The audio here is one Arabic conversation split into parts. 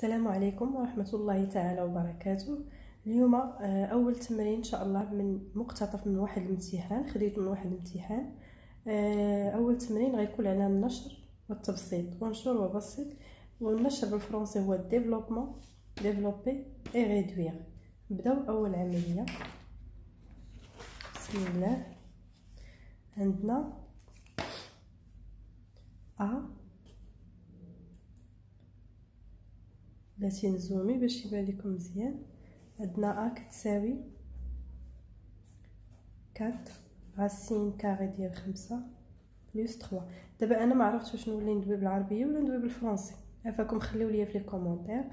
السلام عليكم ورحمة الله تعالى وبركاته. اليوم أول تمرين إن شاء الله من مقتطف من واحد الامتحان خديته من واحد الامتحان. أول تمرين غيكون على النشر والتبسيط، ونشر وبسط. والنشر بالفرنسي هو ديفلوبمون، ديفلوبي اي ريدوير. نبداو أول عملية. بسم الله. عندنا بلاتي نزومي باش يبان لكم مزيان. عندنا كتساوي 4 راسين كاري ديال 5 بلس 3. دابا انا ما عرفتش واش نولي ندوي بالعربيه ولا ندوي بالفرنسي، عفاكم خليو لي في لي كومونتير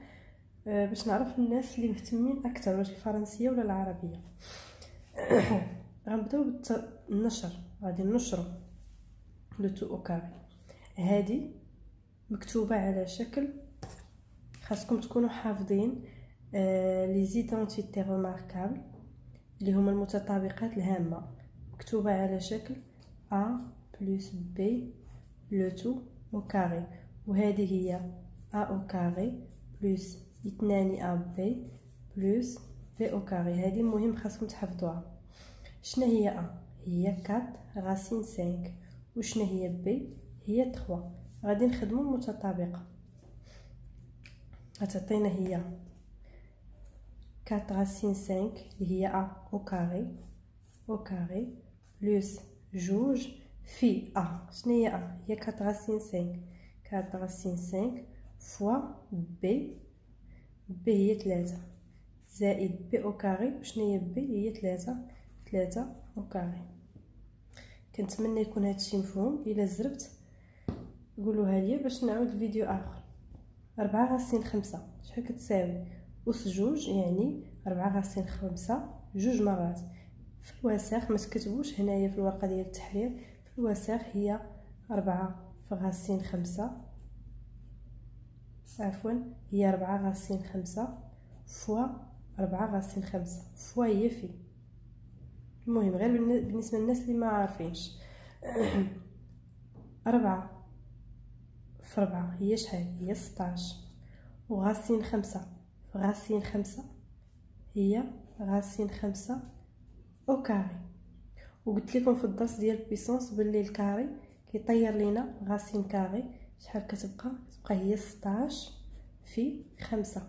باش نعرف الناس اللي مهتمين اكثر واش الفرنسيه ولا العربيه. غنبداو بالنشر. غادي ننشروا لو تو او كاري. هذه مكتوبه على شكل، خاصكم تكونوا حافظين لي زيدونتيتي ريماركابل اللي هما المتطابقات الهامه، مكتوبه على شكل A plus B le tout au carré. وهذه هي A au carré plus 2AB plus B au carré. هذه مهم خاصكم تحفظوها. شنو هي A؟ هي 4 racine 5. وشنو هي B؟ هي 3. غادي نخدموا المتطابقه. غتعطينا هي 4 racine 5 اللي هي A au carré بلس جوج في A. شنو هي A؟ هي 4 racine 5. 4 racine 5 فوا B هي 3 زائد B au carré. شنو هي B؟ هي 3 au carré. كنتمنى يكون هادشي مفهوم. الا زربت قولوها لي باش نعاود الفيديو اخر. 4 غاسين 5 شحال كتساوي؟ أس جوج، يعني 4 غاسين 5 جوج مرات. في الوساخ ما تكتبوش هنايا في الورقه ديال التحرير، في الوساخ هي 4 غاسين 5 عفوا هي 4 غاسين 5 فوا 4 غاسين 5 فوا هي في. المهم غير بالنسبه للناس اللي ما عارفينش 4 في 4 هي شحال؟ هي 16. وغاسين 5 غاسين 5 هي غاسين 5 او كاري. وقلت لكم في الدرس ديال بيسونس باللي الكاري كيطير لينا غاسين كاري. شحال كتبقى هي 16 في 5،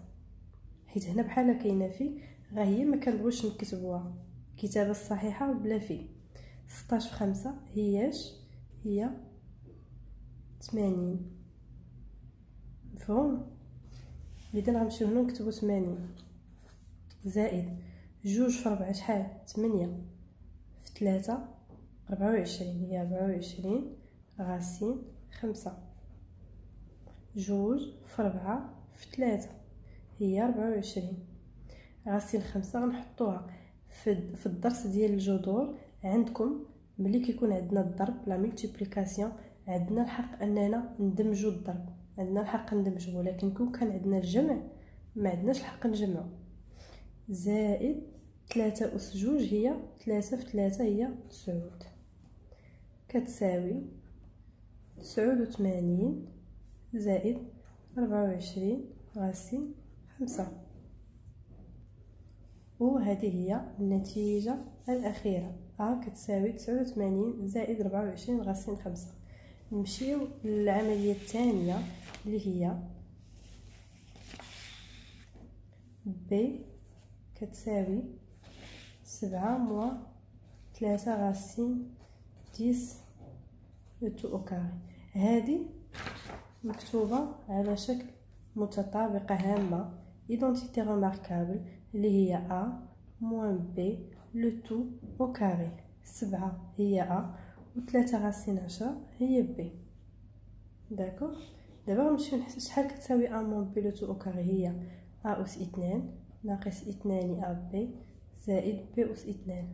حيت هنا بحال كاينه في، غا هي ما كنبغيوش نكتبوها الكتابه الصحيحه بلا في. 16 في 5 هياش هي 80. مفهوم؟ اذا غنمشيو هنا نكتبو 80 زائد جوج في 4 شحال؟ 8 في 3 24. هي 24 غاسين 5. جوج في 4 في 3 هي 24 غاسين 5. غنحطوها في الدرس ديال الجذور. عندكم ملي كيكون عندنا الضرب لا ملتيبليكاسيون عندنا الحق اننا ندمجوا الضرب، عندنا الحق ندمجوا، ولكن كون كان عندنا الجمع ما عندناش الحق نجمعوا. زائد 3 أس جوج هي 3 في 3 هي 9 كتساوي 89 زائد 24 غاسين 5. وهذه هي النتيجة الأخيرة. كتساوي 89 زائد 24 غاسين 5. نمشيو للعملية الثانية اللي هي B كتساوي 7 موا 3 غاسين 10 لو تو او كاري. هذه مكتوبة على شكل متطابقة هامة ايدونتيتي ريماركابل اللي هي A موان B لو تو او كاري. 7 هي A و3 غاسين 10 هي B. داكوغ. دابا غنمشيو نحسب شحال كتساوي A موان B لو تو او كاري. هي A أس 2 ناقص 2 AB زائد B أس 2.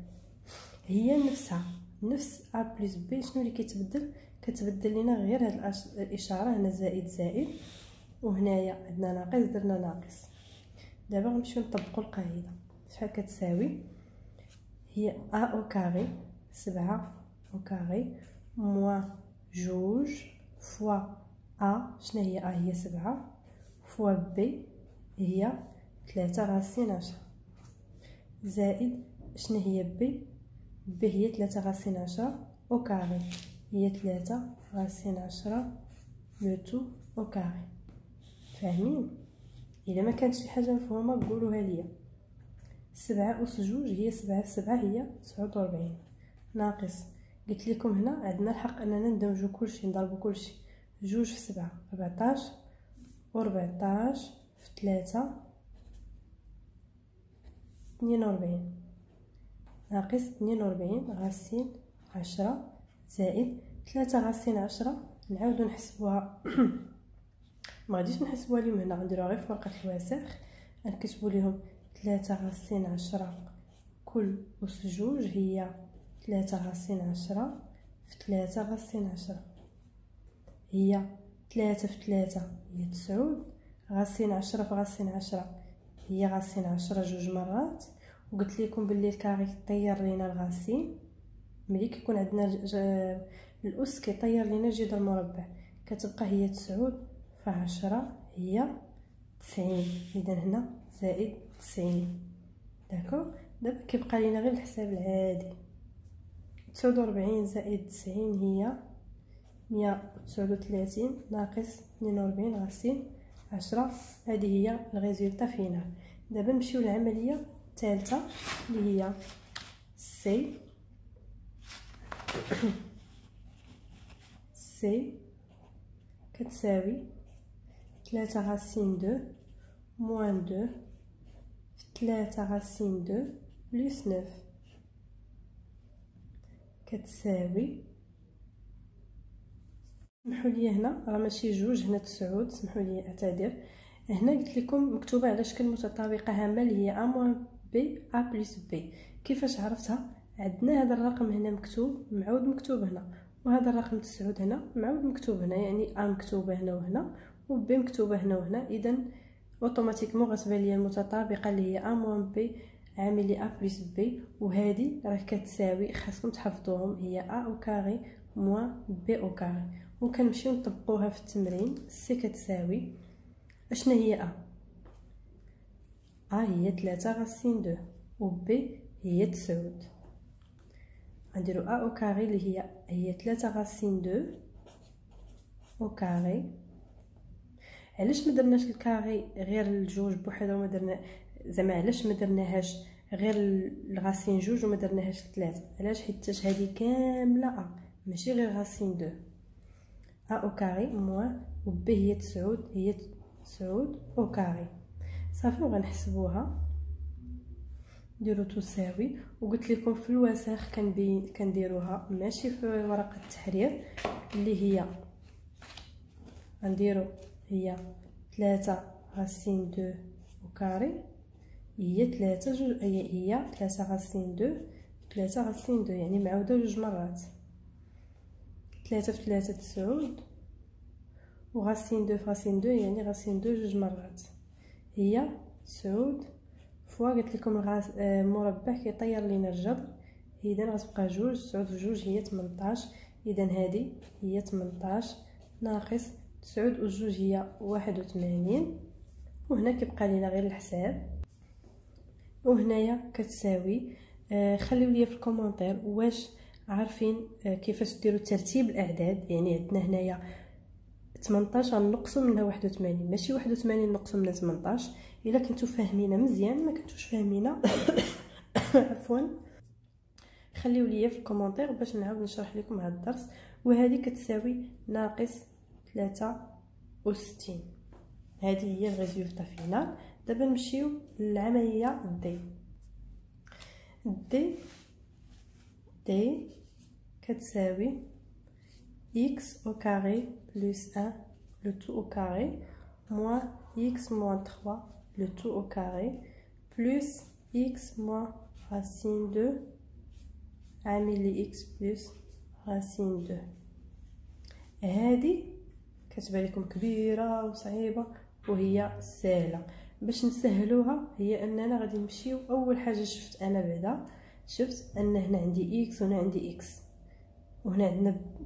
هي نفسها نفس A بلس B. شنو اللي كتبدل لينا غير هاد الاشاره هنا زائد وهنايا عندنا ناقص درنا ناقص. دابا غنمشيو نطبقوا القاعده. شحال كتساوي؟ هي A او كاري 7 او كاري موا جوج فوا A. شنو هي A؟ هي 7 فوا B هي 3 غاسين 10 زائد شنو هي بي؟ بي هي 3 غاسين 10 او كاري، هي 3 غاسين 10 لو تو او كاري. فاهمين؟ الا ما كانتش شي حاجه مفهومه قولوها ليا. 7 أس 2 هي 7 في 7 هي 49 ناقص، قلت لكم هنا عندنا الحق اننا ندمجو كلشي نضربو كلشي. 2 في 7 14 و 14 في 3 42 ناقص 42 غاسين 10 زائد 3 غاسين 10. نعاودو نحسبوها ما غاديش نحسبوها اليوم هنا، غنديروها غير في ورقه الوسخ. غنكتبوا ليهم 3 غاسين 10 كل أس 2 هي 3 غاسين 10 في 3 غاسين 10 هي 3 في 3 هي 9 غاسين 10 في غاسين 10 هي غاسين 10 جوج مرات. وقلت لكم باللي الكاري كيطير لينا الغاسين ملي كيكون عندنا الاس كيطير لينا جذر المربع، كتبقى هي 9 في 10 هي 90. اذا هنا زائد 90 داكو. دابا كيبقى لينا غير الحساب العادي. 49 زائد 90 هي 139 ناقص 42 غاسين 10. هذه هي الريزولطا فينال. دابا نمشيو للعمليه الثالثه اللي هي سي. سي كتساوي 3 غاسين 2 موان 2 في 3 غاسين 2 بلس 9 كتساوي، سمحوا لي هنا راه ماشي جوج هنا 9، سمحوا لي اعتذر. هنا قلت لكم مكتوبه على شكل متطابقه هامه اللي هي ا موان بي ا بلس بي. كيفاش عرفتها؟ عندنا هذا الرقم هنا مكتوب معود مكتوب هنا، وهذا الرقم 9 هنا معود مكتوب هنا، يعني ا مكتوبه هنا وهنا وبي مكتوبه هنا وهنا. اذا اوتوماتيكمون غتبان لي المتطابقه اللي هي ا موان بي عامل لي ا بلس بي، وهذه راه كتساوي خاصكم تحفظوهم هي ا او كاري موان بي او كاري. وكنمشيو نطبقوها في التمرين. سي كتساوي اشنا هي ا هي 3 غاسين 2 و بي هي 9. غنديرو ا او كاري اللي هي 3 غاسين 2 او كاري. علاش ما درناش الكاري غير الجوج بوحدها وما درنا زعما علاش ما درناهاش غير الغاسين جوج وما درناهاش 3؟ علاش؟ حيت هذه كامله ا ماشي غير غاسين 2. ا او كاري موان و بي هي 9 هي 9 او كاري صافي. وغنحسبوها نديرو تساوي. وقلت لكم في الوسخ كنديروها ماشي في ورقه التحرير اللي هي غنديرو هي 3 غاسين 2 او كاري هي 3 جوج هي 3 غاسين 2 3 غاسين 2 يعني معوده جوج مرات. 3 في 3 9 وغاسين 2 في غاسين 2 يعني غاسين 2 جوج مرات هي 9 فوا. قلت لكم المربع كيطير لينا الجذر، اذا غتبقى جوج 9 في جوج هي 18. اذا هذه هي 18 ناقص 9 و 2 هي 81. وهنا كيبقى لينا غير الحساب. وهنايا كتساوي خليو لي في الكومونتير واش عارفين كيفاش ديروا ترتيب الاعداد. يعني عندنا هنايا 18 نقصوا منها 81 ماشي 81 نقصوا منها 18. الا كنتو فاهمينها مزيان، ما كنتوش فاهمينها عفوا خليو لي في الكومونتير باش نعاود نشرح لكم هذا الدرس. وهذه كتساوي ناقص 63. هذه هي الريزولطا فينال. دابا نمشيو للعمليه دي كتساوي x au carré plus 1 le tout au carré moins x moins 3 le tout au carré plus x moins racine 2 عامل لي x plus racine 2. هذه كتبان لكم كبيره وصعيبه وهي سهله. باش نسهلوها هي اننا غادي نمشيو اول حاجه شفت انا بعدا شفت ان هنا عندي x وهنا عندي x وهنا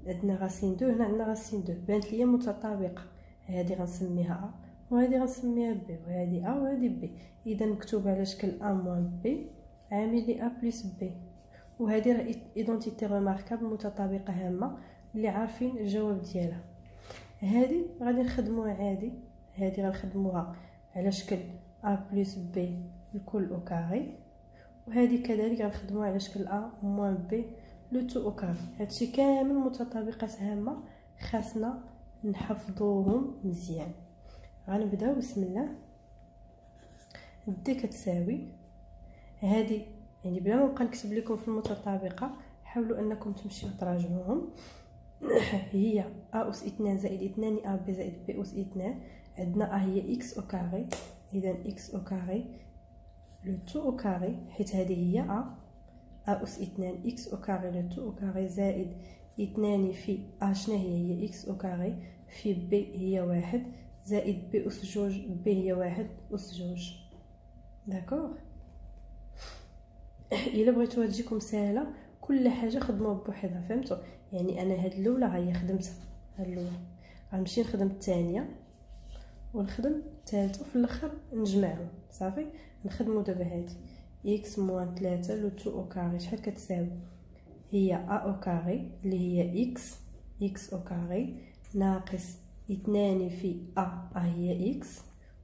عندنا غاسين 2 هنا عندنا غاسين 2 بانت ليا متطابقه. هذه غنسميها ا وهذه غنسميها بي، وهذه ا وهذه بي. اذا مكتوبه على شكل ا موان بي عامل لي ا بلس بي. وهذه راه ايدونتيتي ريماركابل متطابقه هامه اللي عارفين الجواب ديالها. هذه غادي نخدموها عادي، هذه غنخدموها على شكل ا بلس بي الكل او كاري، وهذه كذلك غنخدموها على شكل ا موان بي لو تو او كاري. هادشي كامل متطابقات هامه خاصنا نحفظوهم مزيان. غنبداو بسم الله. دي كتساوي هذه، يعني بلا ما نبقى نكتب لكم في المتطابقه، حاولوا انكم تمشيو تراجعوهم. هي ا اس 2 زائد 2 ا بي زائد بي اس 2. عندنا ا هي اكس او كاري، اذا اكس او كاري لو تو او كاري، حيت هذه هي ا اس 2 اكس او كاري لو تو او كاري زائد 2 في ا شنو هي اكس او كاري في بي هي 1 زائد بي اس جوج، بي هي 1 اس جوج. داكوغ. الا بغيتوها تجيكم سهله كل حاجه خدموها بوحدها، فهمتوا؟ يعني انا هاد الاولى هي خدمتها، هاد الاولى غنمشي نخدم الثانيه ونخدم الثالثه وفي الاخر نجمعهم صافي. نخدموا دابا هادي اكس موان 3 لو تو او كاري شحال كتساوي؟ هي ا او كاري اللي هي اكس او كاري ناقص 2 في ا هي اكس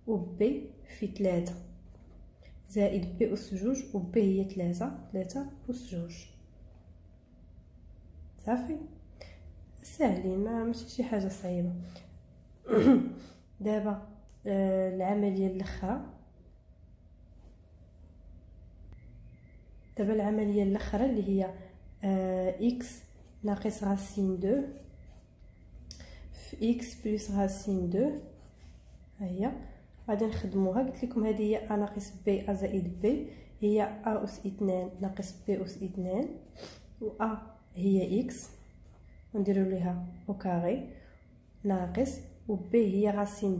و بي في 3 زائد بي اس جوج، و بي هي 3 اس جوج. صافي ساهلين، ماشي شي حاجه صعيبه. دابا العمليه الاخرى، اللي هي اكس ناقص راسين 2 في اكس بلس راسين 2. ها هي غادي نخدموها. قلت لكم هذه هي ا ناقص بي ا زائد بي، هي ا اس 2 ناقص بي اس 2، و ا هي اكس ونديروا ليها او كاري ناقص، و بي هي راسين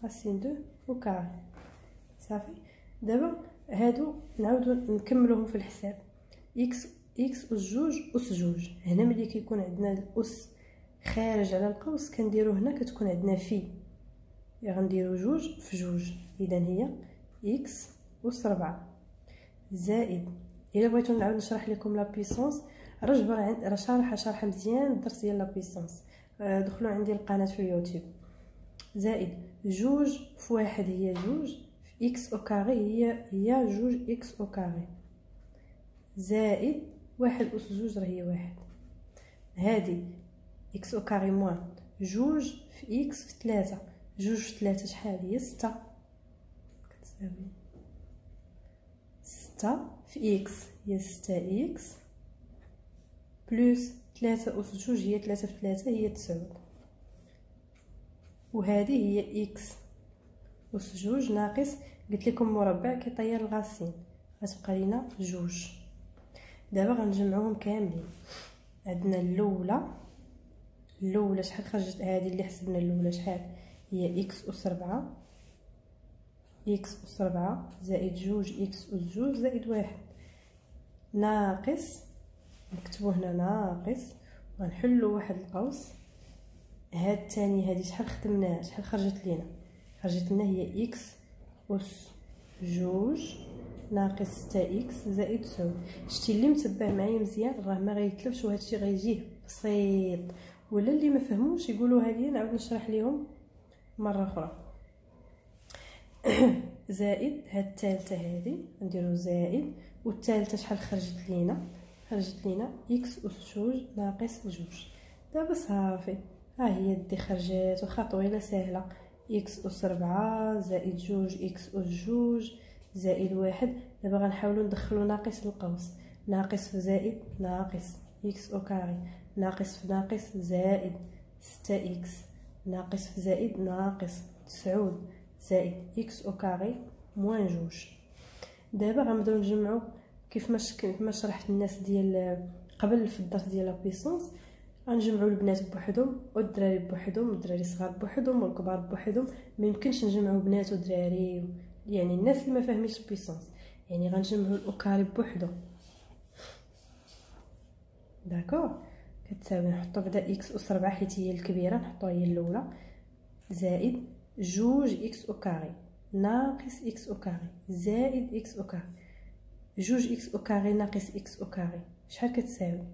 2 او كاري. صافي. دابا هادو نعاودو نكملوهم في الحساب. اكس اس جوج اس جوج. هنا ملي كيكون عندنا الاس خارج على القوس كنديرو هنا كتكون عندنا في، غنديرو جوج في جوج، اذا هي اكس اس 4 زائد. الا بغيتو نعاود نشرح لكم لا بيسونس راه شارحه مزيان الدرس ديال لا بيسونس، دخلوا عندي القناه في اليوتيوب. زائد جوج في واحد هي جوج، في اكس او كاري هي جوج اكس او كاري زائد واحد اس جوج راه هي واحد. هادي اكس او كاري موان جوج في اكس في 3، جوج في 3 شحال هي 6، كتساوي 6 في اكس هي 6 اكس بلس 3 اس جوج هي 3 في 3 هي 9. وهذه هي اكس اس جوج ناقص، قلت لكم مربع كيطير الغاسين غتبقى لينا جوج. دابا غنجمعوهم كاملين. عندنا الاولى شحال خرجت؟ هذه اللي حسبنا الاولى شحال هي اكس اس 4، اكس اس 4 زائد جوج اكس اس جوج زائد واحد ناقص، نكتبو هنا ناقص وغنحلو واحد القوس. هاد الثانيه هذه شحال خدمناها؟ شحال خرجت لنا هي اكس اس جوج ناقص 6 اكس زائد 9. شتي اللي متبع معايا مزيان راه ما غيتلفش، وهذا الشيء غيجيه بسيط. ولا اللي ما فهموش يقولوها لي نعاود نشرح لهم مره اخرى. زائد هاد الثالثه هذه نديرو زائد، والثالثه شحال خرجت لينا اكس اس جوج ناقص جوج. دابا صافي ها هي دي خرجات، واخا طويله سهله. اكس اس 4 زائد جوج اكس اس جوج زائد واحد. دابا غنحاولوا ندخلوا ناقص للقوس، ناقص في زائد ناقص اكس او كاري ناقص في ناقص زائد 6 اكس ناقص في زائد ناقص 9 زائد اكس او كاري موان جوج. دابا غنبداو نجمعوا كيف ما شرحت الناس ديال قبل في الدرس ديال لا بيسونس. غنجمعوا البنات بوحدهم والدراري بوحدهم، الدراري الصغار بوحدهم والكبار بوحدهم. ما يمكنش نجمعوا بنات ودراري، يعني الناس اللي ما فاهمينش البيسونس، يعني غنجمعوا الاوكاري بوحدهم. داكوغ. كتساوي نحطوا بدا اكس اس 4 حيت هي الكبيره، نحطوها هي الاولى زائد جوج إكس أو كاري ناقص إكس أو كاري زائد إكس أو كاري. جوج إكس أو كاري ناقص إكس أو كاري شحال كتساوي؟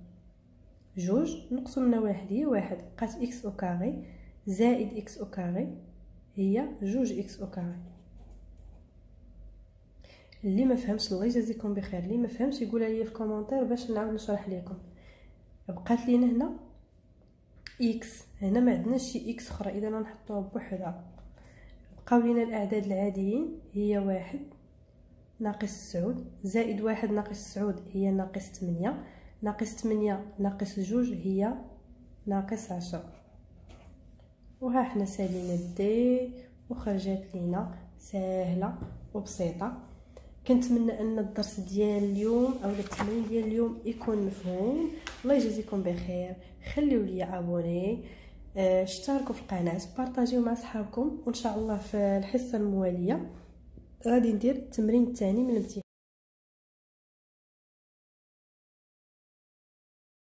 جوج نقصو منها واحد هي واحد، بقات إكس أو كاري زائد إكس أو كاري هي جوج إكس أو كاري. اللي ما فهمش الله يجازيكم بخير، اللي ما فهمش يقولها لي في كومونتير باش نعاود نشرح لكم. بقات لينا هنا إكس، هنا ما عندناش شي إكس أخرى إذا نحطوها بوحدها. بقاو لينا الأعداد العاديين هي واحد ناقص 9 زائد واحد ناقص 9 هي ناقص 8 ناقص 8 ناقص جوج هي ناقص 10. وها حنا سالينا دي وخرجت لينا ساهله وبسيطه. كنتمنى ان الدرس ديال اليوم او التمرين ديال اليوم يكون مفهوم. الله يجازيكم بخير، خليوا لي ابوني، اشتركوا في القناه، بارطاجيو مع صحابكم، وان شاء الله في الحصه المواليه غادي ندير التمرين الثاني من الامتحان.